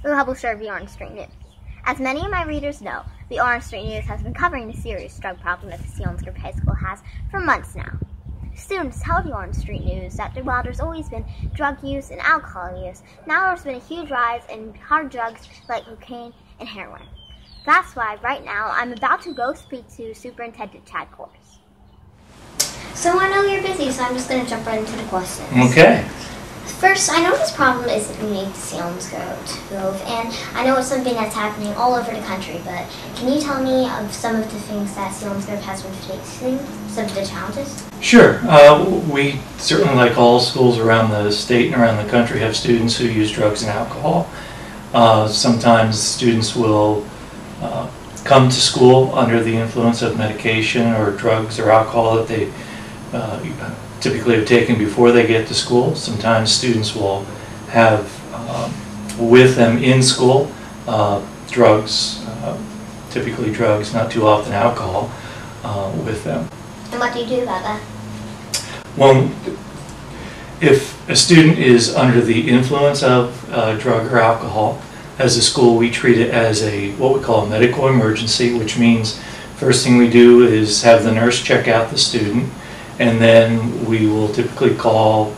the publisher of the Orange Street News. As many of my readers know, the Orange Street News has been covering the serious drug problem that the Selinsgrove High School has for months now. Students tell the Orange Street News that while there's always been drug use and alcohol use, now there's been a huge rise in hard drugs like cocaine and heroin. That's why right now I'm about to go speak to Superintendent Cohrs. So I know you're busy, so I'm just going to jump right into the questions. Okay. First, I know this problem isn't unique to Selinsgrove, and I know it's something that's happening all over the country, but can you tell me of some of the things that Selinsgrove has been facing, some of the challenges? Sure. We certainly, like all schools around the state and around the country, have students who use drugs and alcohol. Sometimes students will come to school under the influence of medication or drugs or alcohol that they typically have taken before they get to school. Sometimes students will have with them in school drugs, typically drugs, not too often alcohol, with them. And what do you do about that? Well, if a student is under the influence of drug or alcohol, as a school we treat it as what we call a medical emergency, which means first thing we do is have the nurse check out the student, and then we will typically call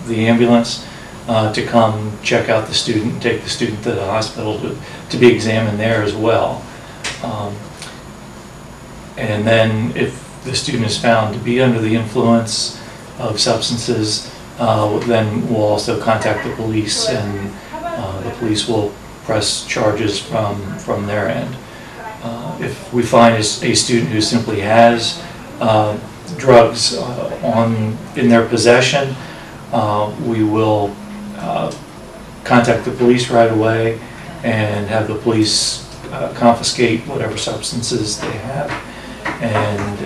the ambulance to come check out the student and take the student to the hospital to be examined there as well. And then if the student is found to be under the influence of substances, then we'll also contact the police, and the police will press charges from their end. If we find a student who simply has drugs in their possession, we will contact the police right away and have the police confiscate whatever substances they have, and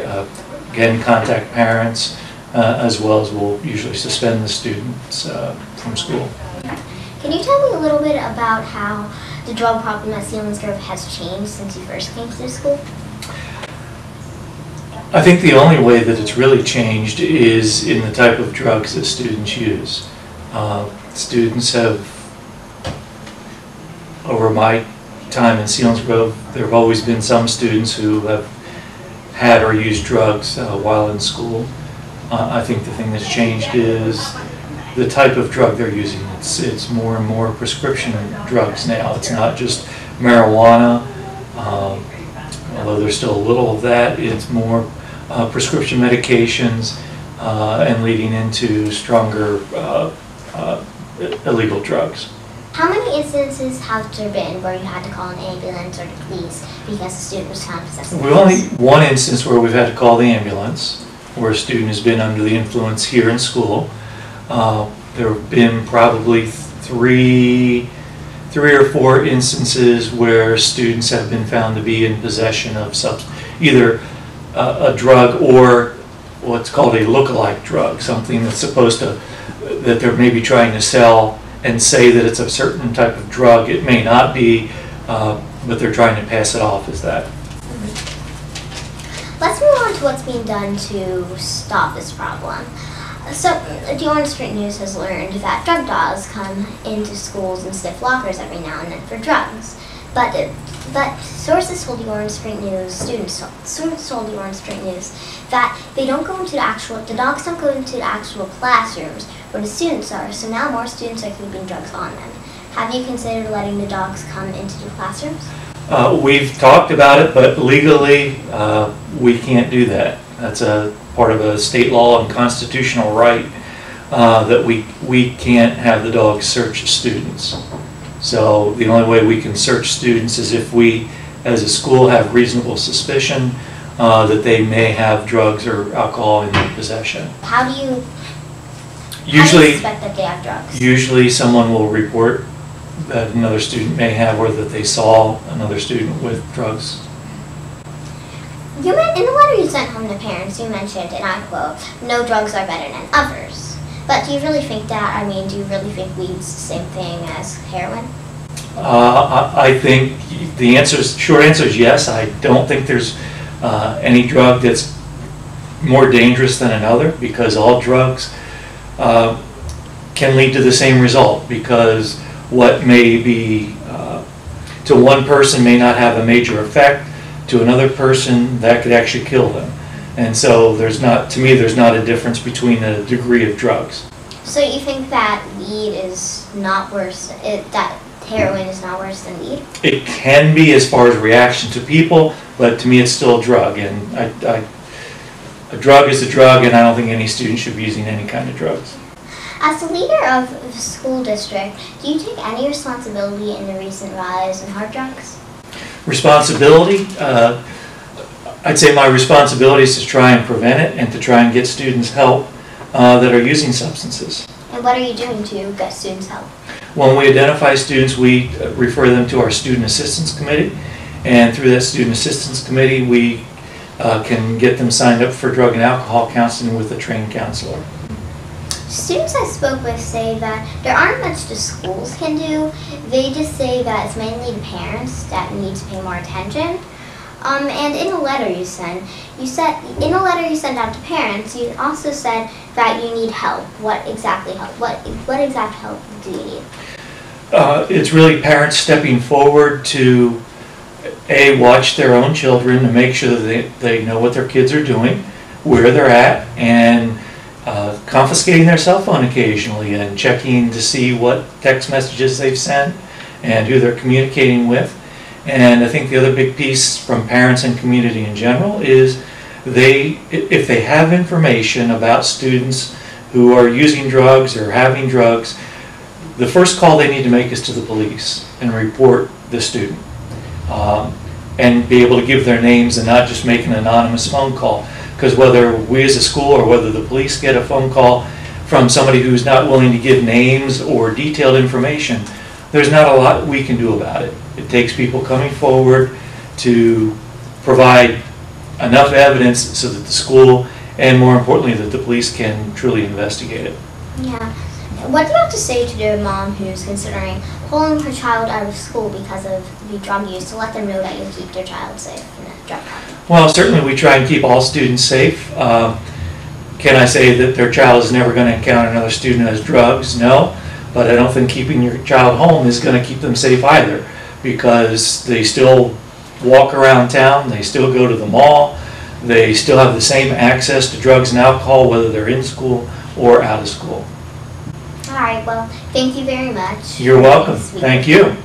again contact parents, as well as we'll usually suspend the students from school. Can you tell me a little bit about how the drug problem at Selinsgrove has changed since you first came to the school? I think the only way that it's really changed is in the type of drugs that students use. Students have, over my time in Selinsgrove, there have always been some students who have had or used drugs while in school. I think the thing that's changed is the type of drug they're using. It's more and more prescription drugs now. It's not just marijuana, although there's still a little of that. It's more prescription medications and leading into stronger illegal drugs. How many instances have there been where you had to call an ambulance or the police because a student was found possessing? We've only one instance where we've had to call the ambulance, where a student has been under the influence here in school. There have been probably three or four instances where students have been found to be in possession of either a drug or what's called a look-alike drug, something that's that they're maybe trying to sell and say that it's a certain type of drug. It may not be, but they're trying to pass it off as that. Let's move on to what's being done to stop this problem. So, the Orange Street News has learned that drug dogs come into schools and sniff lockers every now and then for drugs. But sources told the Orange Street News, students told the Orange Street News that the dogs don't go into the actual classrooms where the students are, so now more students are keeping drugs on them. Have you considered letting the dogs come into the classrooms? We've talked about it, but legally we can't do that. That's a part of a state law and constitutional right that we can't have the dogs search students. So the only way we can search students is if we, as a school, have reasonable suspicion that they may have drugs or alcohol in their possession. How do you suspect that they have drugs? Usually someone will report that another student may have, or that they saw another student with drugs. In the letter you sent home to parents, you mentioned, and I quote, "No drugs are better than others." But do you really think that? I mean, do you really think weed's the same thing as heroin? I think the short answer is yes. I don't think there's any drug that's more dangerous than another, because all drugs can lead to the same result, because what may be to one person may not have a major effect, to another person that could actually kill them. And so to me, there's not a difference between the degree of drugs. So you think that weed is not worse, that heroin is not worse than weed? It can be as far as reaction to people, but to me it's still a drug. And a drug is a drug, and I don't think any student should be using any kind of drugs. As the leader of the school district, do you take any responsibility in the recent rise in hard drugs? Responsibility? I'd say my responsibility is to try and prevent it and to try and get students help that are using substances. And what are you doing to get students help? When we identify students, we refer them to our Student Assistance Committee, and through that Student Assistance Committee, we can get them signed up for drug and alcohol counseling with a trained counselor. Students I spoke with say that there aren't much the schools can do. They just say that it's mainly the parents that need to pay more attention. And in a letter you sent out to parents, you also said that you need help. What exactly help? What exact help do you need? It's really parents stepping forward to watch their own children to make sure that they know what their kids are doing, where they're at, and confiscating their cell phone occasionally and checking to see what text messages they've sent and who they're communicating with. And I think the other big piece from parents and community in general is if they have information about students who are using drugs or having drugs, the first call they need to make is to the police and report the student. And be able to give their names and not just make an anonymous phone call. Because whether we as a school or whether the police get a phone call from somebody who's not willing to give names or detailed information, there's not a lot we can do about it. It takes people coming forward to provide enough evidence so that the school, and more importantly, that the police can truly investigate it. Yeah. What do you have to say to the mom who's considering pulling her child out of school because of the drug use, to let them know that you'll keep their child safe from the drug problem? Well, certainly we try and keep all students safe. Can I say that their child is never going to encounter another student who has drugs? No. But I don't think keeping your child home is going to keep them safe either, because they still walk around town, they still go to the mall, they still have the same access to drugs and alcohol whether they're in school or out of school. All right, well, thank you very much. You're welcome. Thank you.